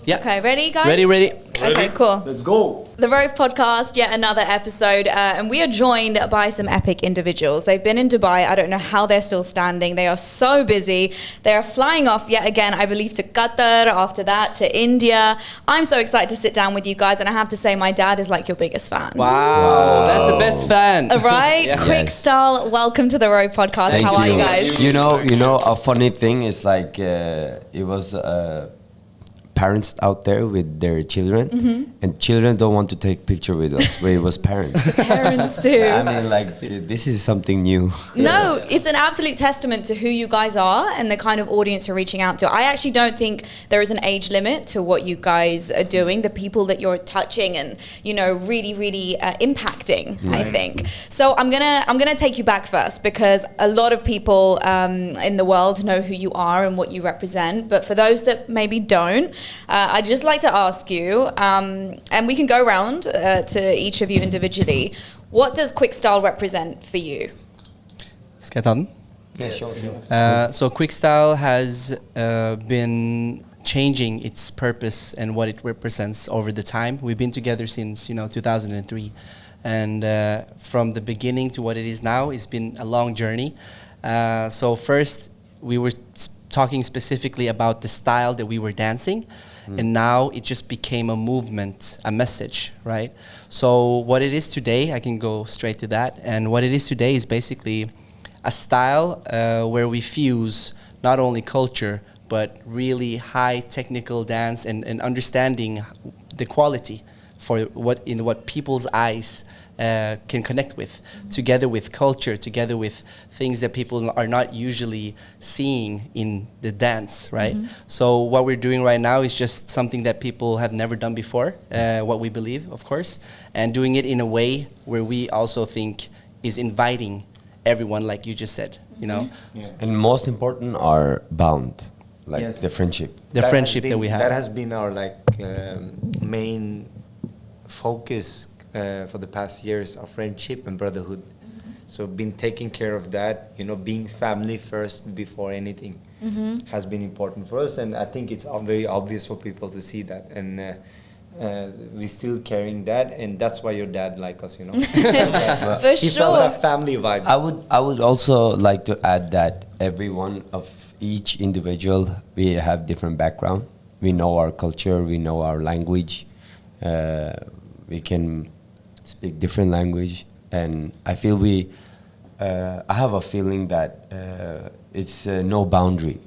Yeah. Okay, ready, guys? Ready. Okay, cool. Let's go. The Rove Podcast, yet another episode, and we are joined by some epic individuals. They've been in Dubai. I don't know how they're still standing. They are so busy. They are flying off yet again, I believe, to Qatar, after that to India. I'm so excited to sit down with you guys, and I have to say my dad is like your biggest fan. Wow. That's the best fan. Right? Yeah. Quick Style, welcome to the Rove Podcast. Thank How are you guys? You know, a funny thing is like it was parents out there with their children, and children don't want to take picture with us. Where it was parents. Parents do. I mean, like this is something new. No, it's an absolute testament to who you guys are and the kind of audience you're reaching out to. I actually don't think there is an age limit to what you guys are doing, the people that you're touching and, you know, really impacting, I think. So I'm gonna take you back first, because a lot of people in the world know who you are and what you represent. But for those that maybe don't, I'd just like to ask you, and we can go around to each of you individually, what does Quick Style represent for you? Ska jag ta den? So Quick Style has been changing its purpose and what it represents over the time. We've been together since 2003, and from the beginning to what it is now, it's been a long journey. So first we were talking specifically about the style that we were dancing, and now it just became a movement, a message, right? So what it is today, I can go straight to that, and what it is today is basically a style where we fuse not only culture but really high technical dance and understanding the quality for what people's eyes can connect with, together with culture, together with things that people are not usually seeing in the dance, right? So what we're doing right now is just something that people have never done before, what we believe, of course, and doing it in a way where we also think is inviting everyone, like you just said, you know? Yeah. And most important are bound, like the friendship. The friendship that we have. That has been our main focus for the past years, our friendship and brotherhood. So been taking care of that, being family first before anything has been important for us, and I think it's very obvious for people to see that, and we're still carrying that, and that's why your dad like us, For he felt sure. that family vibe. I would also like to add that every one of each individual, we have different background. We know our culture, we know our language, we can speak different language, and I feel I have a feeling that it's no boundary,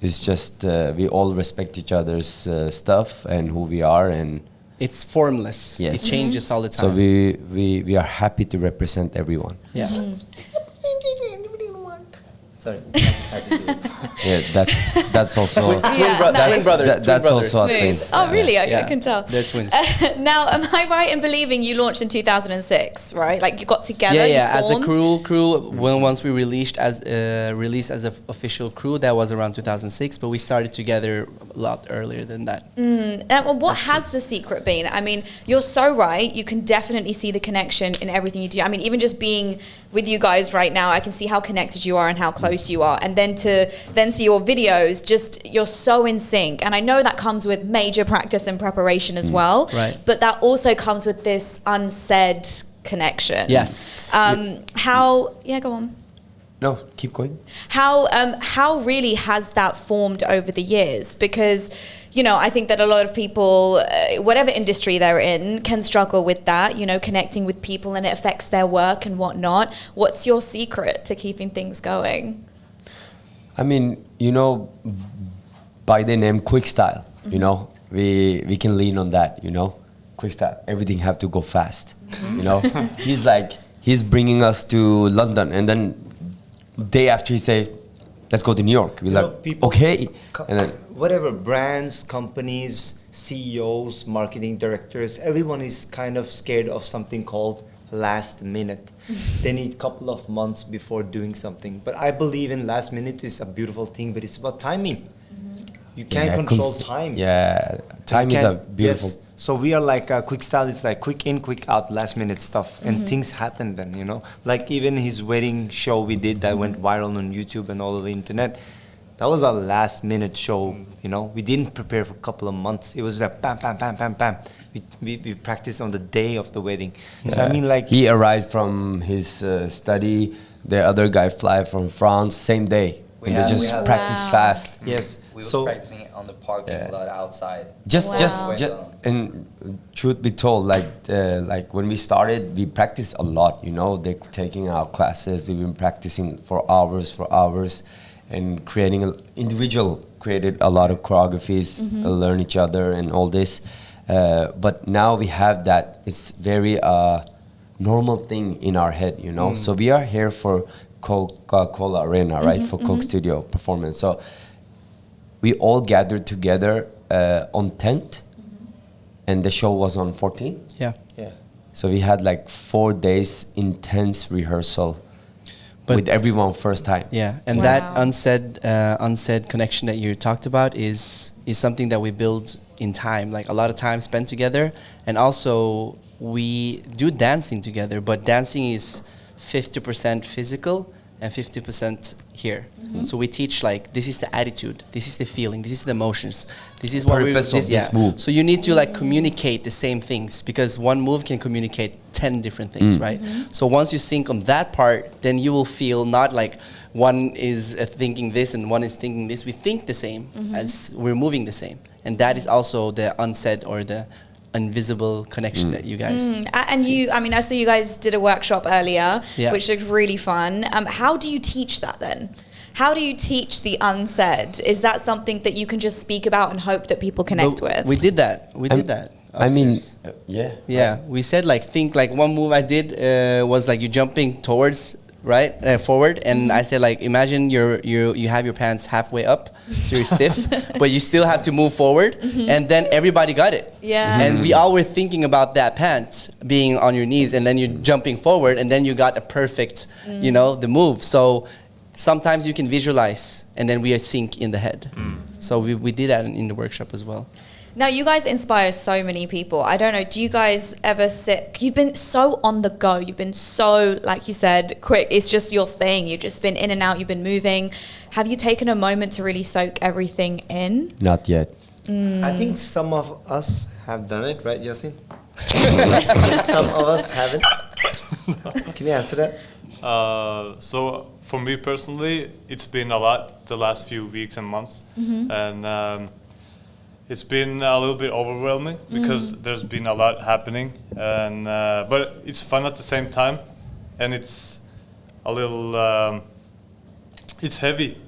It's just we all respect each other's stuff and who we are, and It's formless. Yes. It changes all the time. so we are happy to represent everyone. Yeah. Sorry, I'm excited to do it. Yeah, that's also Twin brothers. that's also a thing. Oh, really? I Yeah. can tell. They're twins. Now, am I right in believing you launched in 2006, right? Like you got together, Yeah. you As a formed? crew, once we released as an official crew, that was around 2006. But we started together a lot earlier than that. What has the secret been? I mean, you're so right. You can definitely see the connection in everything you do. I mean, even just being with you guys right now, I can see how connected you are and how close you are. And then to see your videos, just you're so in sync. And I know that comes with major practice and preparation as well. Right. But that also comes with this unsaid connection. Yes. Go on. No, keep going. How really has that formed over the years? Because, I think that a lot of people, whatever industry they're in, can struggle with that, connecting with people, and it affects their work and whatnot. What's your secret to keeping things going? I mean, by the name Quick Style, we can lean on that, Quick Style. Everything have to go fast, He's bringing us to London, and then day after he say, let's go to New York. We're like, people, okay. And then whatever brands, companies, CEOs, marketing directors, everyone is kind of scared of something called last minute. They need a couple of months before doing something. But I believe in last minute is a beautiful thing, but it's about timing. You can't control time. Yeah, time is a beautiful. Yes. So we are like Quick Style. It's like quick in, quick out, last minute stuff, and things happen then. Like even his wedding show we did that went viral on YouTube and all over the internet. that was our last minute show. You know, we didn't prepare for a couple of months. It was like bam, bam, bam, bam, bam. We practiced on the day of the wedding. So I mean, like he arrived from his study. The other guy fly from France same day. And they just practice fast. Yes. We was practicing it on the parking lot outside. Just, and truth be told, like when we started, we practiced a lot. You know, they taking our classes. We've been practicing for hours, and created a lot of choreographies, learn each other and all this. But now we have that. It's very normal thing in our head, you know. So we are here for Coca-Cola Arena, right? For Coke Studio performance. So we all gathered together on 10th, and the show was on 14th. Yeah. So we had like 4 days intense rehearsal with everyone first time. Yeah, and that unsaid connection that you talked about is something that we build in time, like a lot of time spent together. And also we do dancing together, but dancing is 50% physical and 50% here. So we teach like, this is the attitude, this is the feeling, this is the emotions, this is what purpose of this move. So you need to like communicate the same things, because one move can communicate 10 different things, right? So once you sync on that part, then you will feel not like one is thinking this and one is thinking this. We think the same as we're moving the same. And that is also the unsaid or the invisible connection that you guys and see. I saw you guys did a workshop earlier, Yeah. which looked really fun. How do you teach that then? How do you teach the unsaid? Is that something that you can just speak about and hope that people connect with? We did that. I mean, upstairs. Yeah. We said like, think like one move I did was like you jumping towards forward, and I said like, imagine you have your pants halfway up, so you're stiff, but you still have to move forward, and then everybody got it. Yeah. And we all were thinking about that pants being on your knees, and then you're jumping forward, and then you got a perfect, you know, the move. So sometimes you can visualize, and then we sync in the head. So we did that in the workshop as well. Now, you guys inspire so many people. I don't know, do you guys ever sit... You've been so on the go. You've been so, like you said, quick. It's just your thing. You've just been in and out. You've been moving. Have you taken a moment to really soak everything in? Not yet. I think some of us have done it, right, Yasin? Some of us haven't. Can you answer that? So for me personally, it's been a lot the last few weeks and months, and it's been a little bit overwhelming because there's been a lot happening, and but it's fun at the same time, and it's a little it's heavy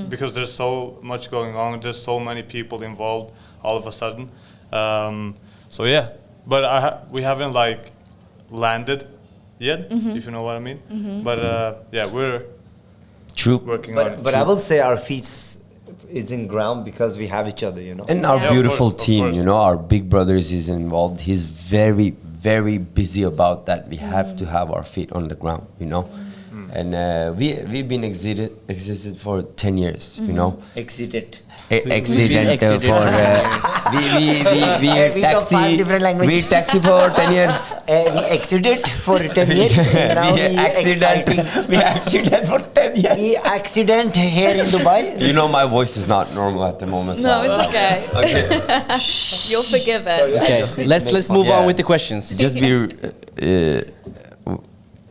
because there's so much going on. There's so many people involved all of a sudden. So yeah, but we haven't like landed yet, if you know what I mean. But yeah, we're working on it. But I will say our feet is in ground because we have each other, you know. And our Yeah. beautiful Of course. team, you know, our big brothers is involved. He's very, very busy about that. We have to have our feet on the ground, you know. And we've been existed for 10 years, you know. Exited. Accident exited for we We got 5 taxi different languages. we taxi for 10 years. We exited for 10 years. And now we accident for 10 years. We accident here in Dubai. You know, my voice is not normal at the moment. No, so it's okay. You're forgiven. Okay, let's move on with the questions. just be.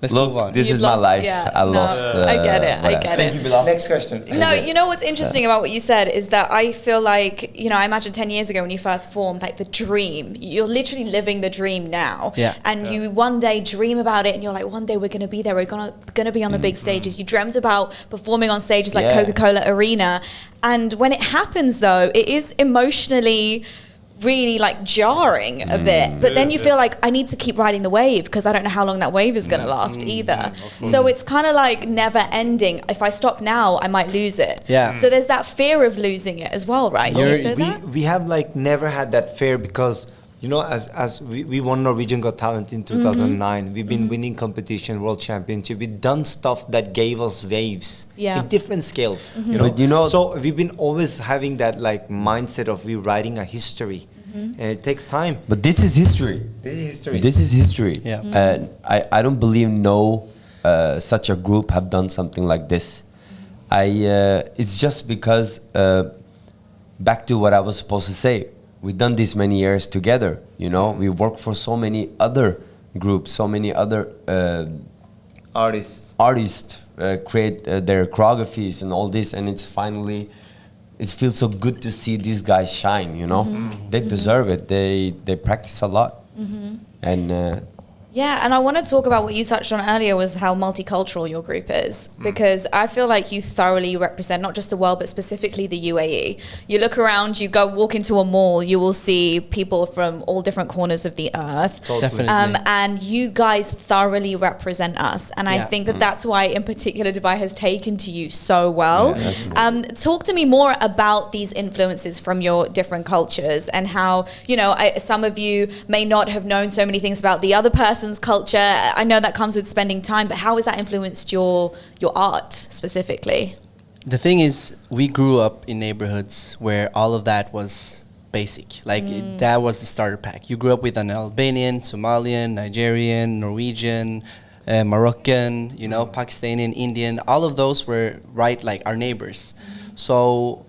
Let's Look, move on. this You've is my lost- life. yeah, I no, lost. I get it. I get Thank it. you, Bilal. Next question. No, you know what's interesting about what you said is that I feel like, you know, I imagine 10 years ago when you first formed, like the dream, you're literally living the dream now. Yeah. And you one day dream about it and you're like, one day we're going to be there. We're going to be on the big stages. You dreamt about performing on stages like Yeah. Coca-Cola Arena. And when it happens though, it is emotionally really like jarring a bit, but then you feel like I need to keep riding the wave because I don't know how long that wave is going to last either. So it's kind of like never ending. If I stop now, I might lose it. Yeah. So there's that fear of losing it as well, right? Do you feel that? We have like never had that fear because, you know, as we won Norwegian Got Talent in 2009, we've been winning competition, world championship. We've done stuff that gave us waves Yeah. in different scales. You know? But you know- so we've been always having that like mindset of we writing a history, and it takes time. But this is history. This is history. This is history. Yeah. And I don't believe no such a group have done something like this. It's just because back to what I was supposed to say. We've done this many years together. You know, we work for so many other groups, so many other artists create their choreographies and all this, and it's finally. It feels so good to see these guys shine. You know, they deserve it. They practice a lot, and. Yeah, and I want to talk about what you touched on earlier was how multicultural your group is, because I feel like you thoroughly represent not just the world, but specifically the UAE. You look around, you go walk into a mall, you will see people from all different corners of the earth. Definitely. And you guys thoroughly represent us. And I think that that's why, in particular, Dubai has taken to you so well. Yeah, talk to me more about these influences from your different cultures and how, you know, some of you may not have known so many things about the other person's culture. I know that comes with spending time, but how has that influenced your art specifically? The thing is, we grew up in neighborhoods where all of that was basic. Like that was the starter pack. You grew up with an Albanian, Somalian, Nigerian, Norwegian, Moroccan, you know, Pakistani, Indian. All of those were like our neighbors. So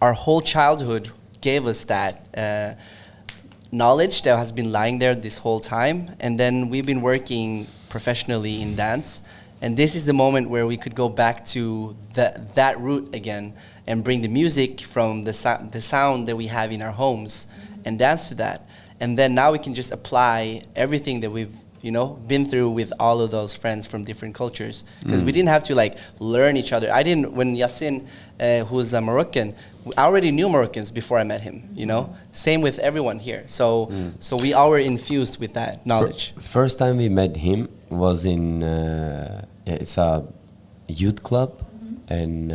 our whole childhood gave us that knowledge that has been lying there this whole time, and then we've been working professionally in dance, and this is the moment where we could go back to that root again and bring the music from the sound that we have in our homes and dance to that, and then now we can just apply everything that we've been through with all of those friends from different cultures, because we didn't have to like learn each other. When Yassin, who's a Moroccan, I already knew Moroccans before I met him, Same with everyone here. So we all were infused with that knowledge. First time we met him was in, it's a youth club, and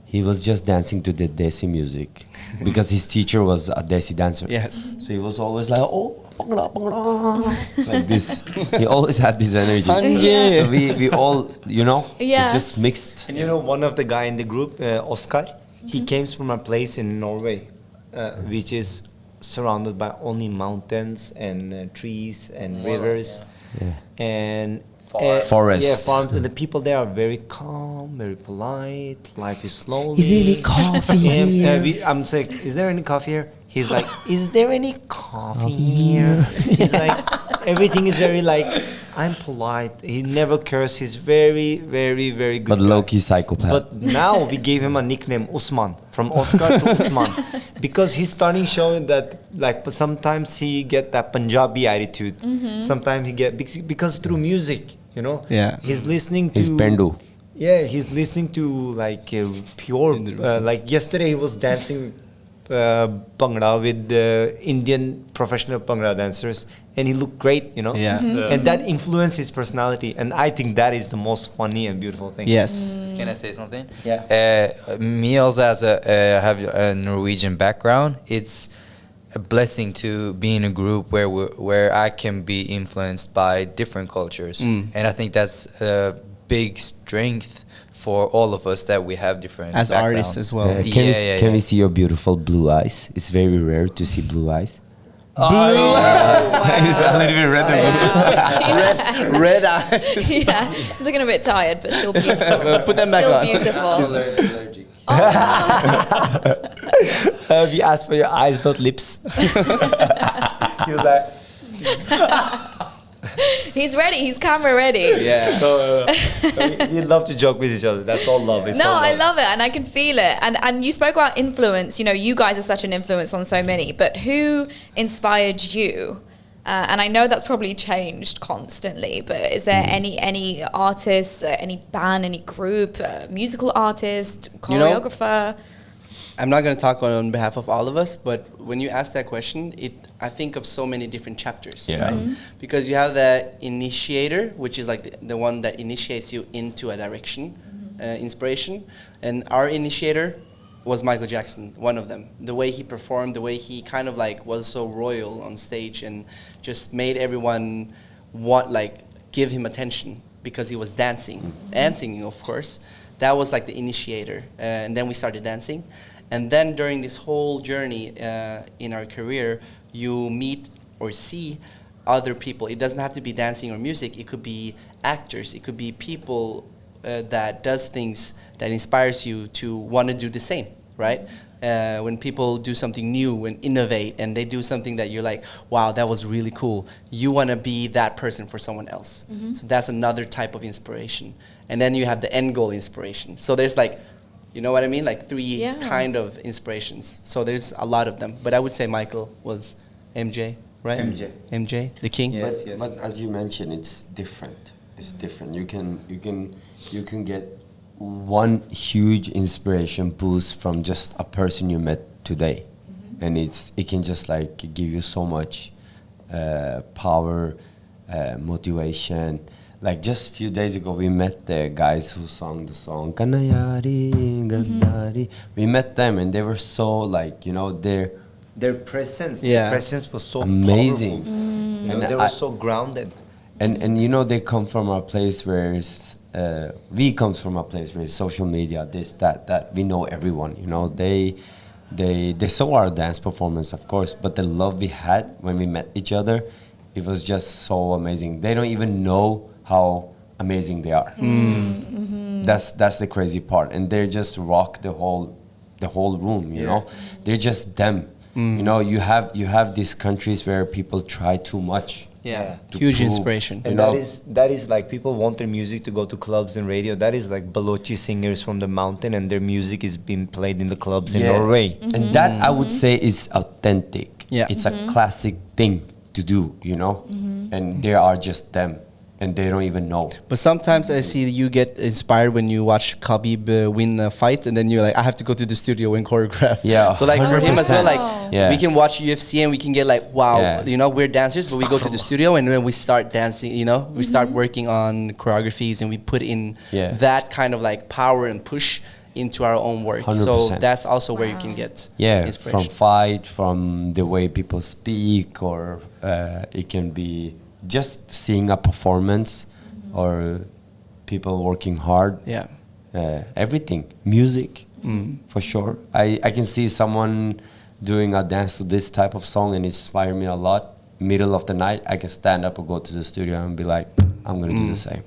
he was just dancing to the Desi music because his teacher was a Desi dancer. Yes. So he was always like, oh, bangla, bangla, like this. He always had this energy. So we all, it's just mixed. And one of the guy in the group, Oscar, he came from a place in Norway, which is surrounded by only mountains and trees and rivers and forest. Yeah, farms. And the people there are very calm, very polite. Life is slowly. Is there any coffee here? I'm saying, is there any coffee here? He's like, is there any coffee here? He's like, everything is very like, I'm polite. He never curses. He's very, very, very good. But low-key psychopath. But now we gave him a nickname, Usman, from Oscar to Usman, because he's starting showing that, like, sometimes he get that Punjabi attitude. Sometimes he get, because through music, Yeah. he's listening to. He's Pendu. Yeah, he's listening to like pure. Like yesterday, he was dancing Bhangra with the Indian professional Bhangra dancers, and he looked great, Yeah. And that influenced his personality, and I think that is the most funny and beautiful thing. Yes. Can I say something? Yeah. Me also, as have a Norwegian background, it's a blessing to be in a group where I can be influenced by different cultures, and I think that's a big strength for all of us, that we have different as backgrounds. artists as well. Can we see your beautiful blue eyes? It's very rare to see blue eyes. He's a little bit red and blue. Red eyes. Yeah, looking a bit tired, but still beautiful. Put them back Still on. beautiful. Allergic. We asked for your eyes, not lips. He was like, He's ready. He's camera ready. Yeah. so we love to joke with each other. That's all love. It's No, all I love it, and I can feel it. And you spoke about influence. You guys are such an influence on so many. But who inspired you? And I know that's probably changed constantly. But is there any artist, any band, any group, musical artist, choreographer? I'm not going to talk on behalf of all of us, but when you ask that question, I think of so many different chapters, right? Because you have the initiator, which is like the one that initiates you into a direction, inspiration. And our initiator was Michael Jackson, one of them. The way he performed, the way he kind of like was so royal on stage and just made everyone give him attention because he was dancing and singing, of course. That was like the initiator. And then we started dancing. And then during this whole journey in our career, you meet or see other people. It doesn't have to be dancing or music. It could be actors. It could be people that does things that inspires you to want to do the same, right? When people do something new and innovate and they do something that you're like, wow, that was really cool. You want to be that person for someone else. So that's another type of inspiration. And then you have the end goal inspiration. So there's like, you know what I mean? Like three kind of inspirations. So there's a lot of them. But I would say Michael was MJ, right? MJ, the king. Yes, but as you mentioned, it's different. It's different. You can get one huge inspiration boost from just a person you met today, and it can just like give you so much power, motivation. Like just a few days ago, we met the guys who sang the song Kanayari Gandari. We met them, and they were so like, you know, Their presence, Yeah. their presence was so amazing. powerful. You know, And they were so grounded. And you know, they come from a place where we comes from a place where social media, this, that we know everyone. You know, they saw our dance performance, of course, but the love we had when we met each other, it was just so amazing. They don't even know how amazing they are. That's the crazy part, and they just rock the whole room. You know, they're just them. You know, you have these countries where people try too much. Yeah, to huge prove, inspiration. And that is like people want their music to go to clubs and radio. That is like Balochi singers from the mountain, and their music is being played in the clubs in Norway. And that I would say is authentic. Yeah. It's a classic thing to do, you know? And they are just them, and they don't even know. But sometimes I see you get inspired when you watch Khabib win a fight, and then you're like, I have to go to the studio and choreograph. Yeah, So like for him as well, 100%. like Yeah. we can watch UFC and we can get like, wow, Yeah. you know, we're dancers, but we go to the studio and then we start dancing. You know, we start working on choreographies and we put in that kind of like power and push into our own work. So 100%. that's also where you can get Yeah, from inspiration. fight, from the way people speak, or it can be just seeing a performance, or people working hard. Yeah. Everything, music, for sure. I can see someone doing a dance to this type of song and inspire me a lot. Middle of the night, I can stand up and go to the studio and be like, I'm gonna do the same.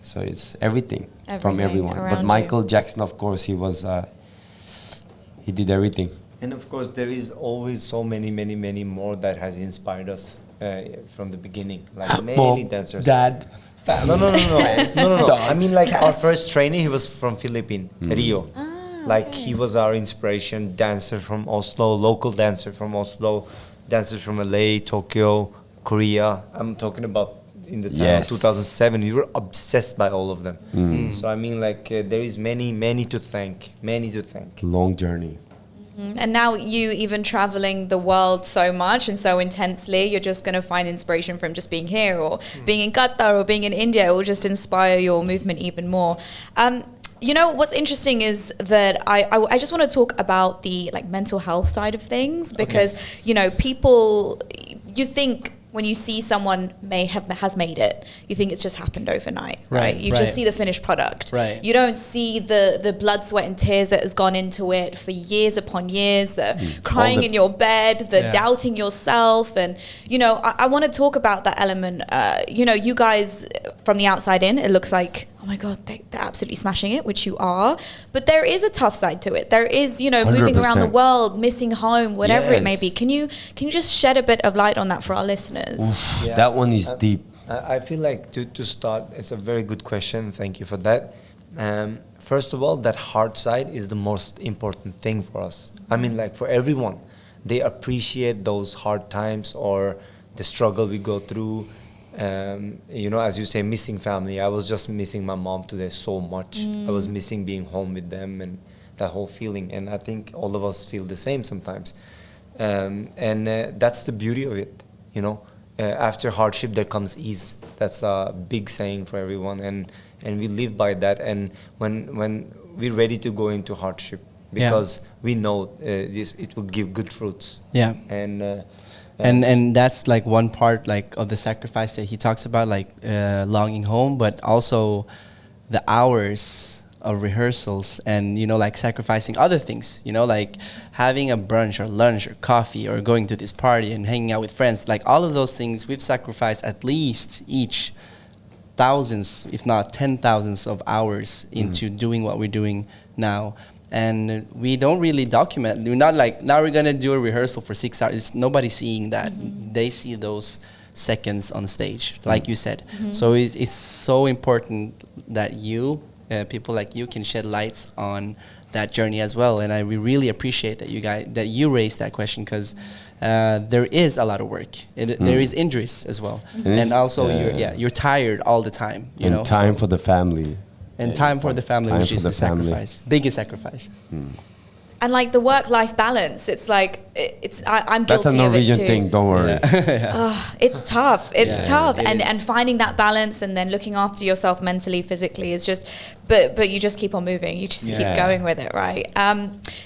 So it's everything from Everything everyone. around But you. Michael Jackson, of course, he did everything. And of course, there is always so many more that has inspired us from the beginning. Like many dancers. Dad. No. I mean, like our first trainer, he was from Philippines, Rio. Like he was our inspiration. Dancer from Oslo, local dancer from Oslo, dancers from LA, Tokyo, Korea. I'm talking about in the time of 2007. We were obsessed by all of them. So I mean, like there is many to thank. Long journey. And now you even traveling the world so much and so intensely, you're just going to find inspiration from just being here or being in Qatar or being in India. It will just inspire your movement even more. You know, what's interesting is that I just want to talk about the like mental health side of things because, you know, people, you think when you see someone has made it, you think it's just happened overnight, right? You just see the finished product. Right. You don't see the blood, sweat and tears that has gone into it for years upon years, the crying in your bed, the doubting yourself. And, you know, I want to talk about that element. You know, you guys from the outside in, it looks like, oh my God, they're absolutely smashing it, which you are. But there is a tough side to it. There is, you know, moving around the 100%. world, missing home, whatever it may Yes. be. Can you just shed a bit of light on that for our listeners? Yeah. That one is deep. I feel like to start, it's a very good question. Thank you for that. First of all, that hard side is the most important thing for us. I mean, like for everyone, they appreciate those hard times or the struggle we go through. You know, as you say, missing family. I was just missing my mom today so much. I was missing being home with them and that whole feeling. And I think all of us feel the same sometimes. And that's the beauty of it, you know. After hardship, there comes ease. That's a big saying for everyone, and we live by that. And when we're ready to go into hardship, because we know it will give good fruits. Yeah. And that's like one part like of the sacrifice that he talks about, like longing home, but also the hours of rehearsals and, you know, like sacrificing other things, you know, like having a brunch or lunch or coffee or going to this party and hanging out with friends, like all of those things we've sacrificed at least each thousands, if not 10,000s of hours into doing what we're doing now. And we don't really document. We're not like, now we're going to do a rehearsal for 6 hours. Nobody's seeing that. They see those seconds on stage, like you said. So it's so important that you, people like you, can shed lights on that journey as well. And we really appreciate that you raised that question, because there is a lot of work. There is injuries as well. And also you're tired all the time. You know, time for the family. And time for the family, which is the sacrifice, biggest sacrifice. And like the work-life balance, it's like I'm guilty That's a Norwegian of it too. thing. Don't worry. It's tough. It's tough, it is. and finding that balance and then looking after yourself mentally, physically is just. But you just keep on moving. You just keep going with it, right?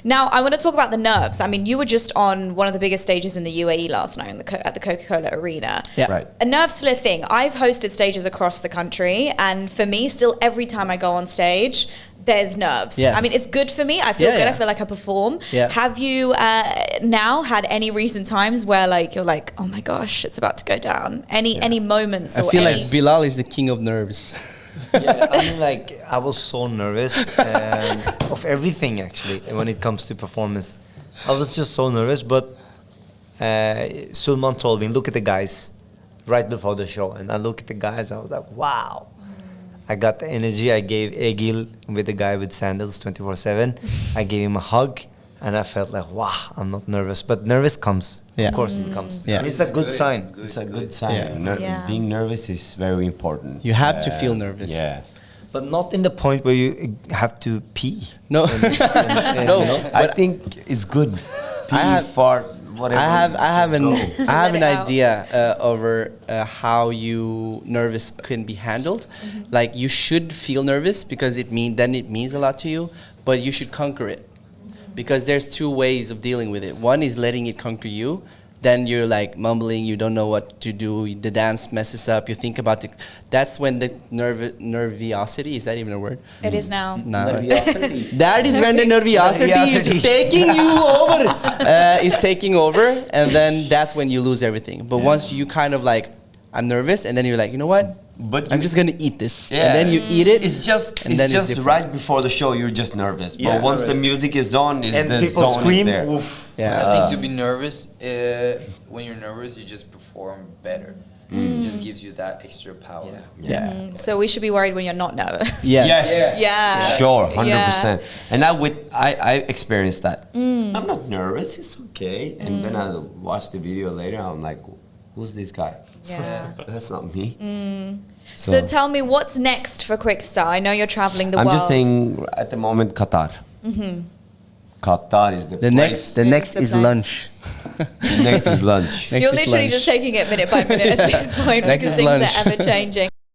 Now I want to talk about the nerves. I mean, you were just on one of the biggest stages in the UAE last night at the Coca-Cola Arena. Yeah. Right. A nerve's still a thing. I've hosted stages across the country, and for me, still every time I go on stage, there's nerves. Yes. I mean, it's good for me. I feel good. I feel like I perform. Yeah. Have you now had any recent times where like you're like, oh my gosh, it's about to go down? Any moments? I or feel any like Bilal is the king of nerves. Yeah, I mean, like, I was so nervous of everything, actually, when it comes to performance. I was just so nervous, but Sulman told me, look at the guys right before the show. And I look at the guys, I was like, wow. I got the energy. I gave Egil, with the guy with sandals 24/7. I gave him a hug, and I felt like, wow, I'm not nervous. But nervous comes. Yeah. Of course it comes. Yeah. And it's a good sign. It's a good sign. Yeah. Being nervous is very important. You have to feel nervous. Yeah. But not in the point where you have to pee. No. No. I think it's good. Pee, fart, whatever. I have an Let it out. idea over how you nervous can be handled. Like, you should feel nervous because it means a lot to you, but you should conquer it, because there's two ways of dealing with it. One is letting it conquer you. Then you're like mumbling, you don't know what to do, the dance messes up, you think about that's when the nerviosity, is that even a word? It is now. No. Nerviosity. That is when the nerviosity Nerviosity. is taking you over. Is taking over, and then that's when you lose everything. But once you kind of like, I'm nervous, and then you're like, you know what? But I'm just gonna eat this, Yeah. and then you eat it. It's just and then it's right different. before the show. You're just nervous. Yeah. But once the Nervous. music is on, And the people zone scream. Is there. Oof. Yeah. I think to be nervous, when you're nervous, you just perform better. It just gives you that extra power. Yeah. So we should be worried when you're not nervous. Yes. Yeah. Sure, 100%. And I experienced that. I'm not nervous. It's okay. And then I watched the video later. I'm like, who's this guy? Yeah. That's not me. So tell me, what's next for Quickstar? I know you're traveling the I'm world. just saying, at the moment, Qatar. Qatar is the The place. next the is place. lunch. Next is lunch. Next You're is literally lunch. just taking it minute by minute at this point, Next because is things lunch. are ever changing.